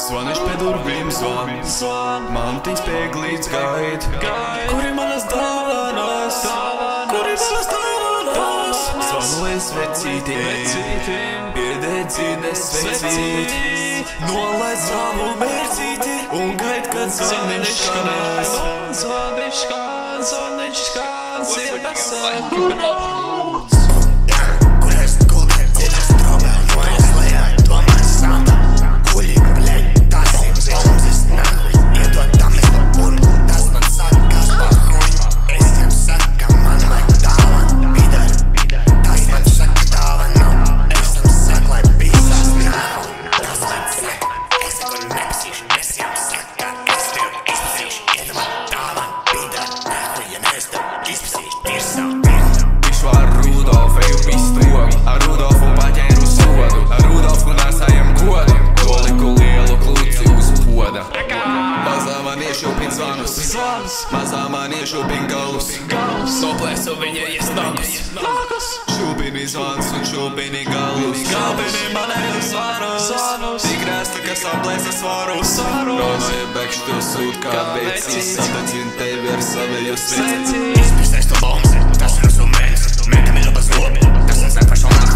Zvaniš pie durvīm zvan, man tīs pieglīdz gaid. Kuri manas dāvanas, kuri manas dāvanas? Zvanu es vecītim, piededzines vecīt. Nolaid savu mērcīti un gaid, kad zvaniņš skanēs. Zvaniņš skan, siebasam brauc. Visu ar Rudolfu eju pistogu, ar Rudolfu paķēru sodu, ar Rudolfu nesājam godu, to liku lielu kluci uz poda. Mazā man iešūpin zvanus, mazā man iešūpin galus, noplēsu viņa iesnagus. Šūpini zvans un šūpini galus, šūpini manējus zvanus, tik rēsta, kas aplēsa svarus. Ronoja bekš to sūt kā becīs, sadedzin tevi ar savēju sveci. Izpistēs to bombs, tas ir uz un mēnes, mēkam ir labas lobi, tas ir zem pašonāk.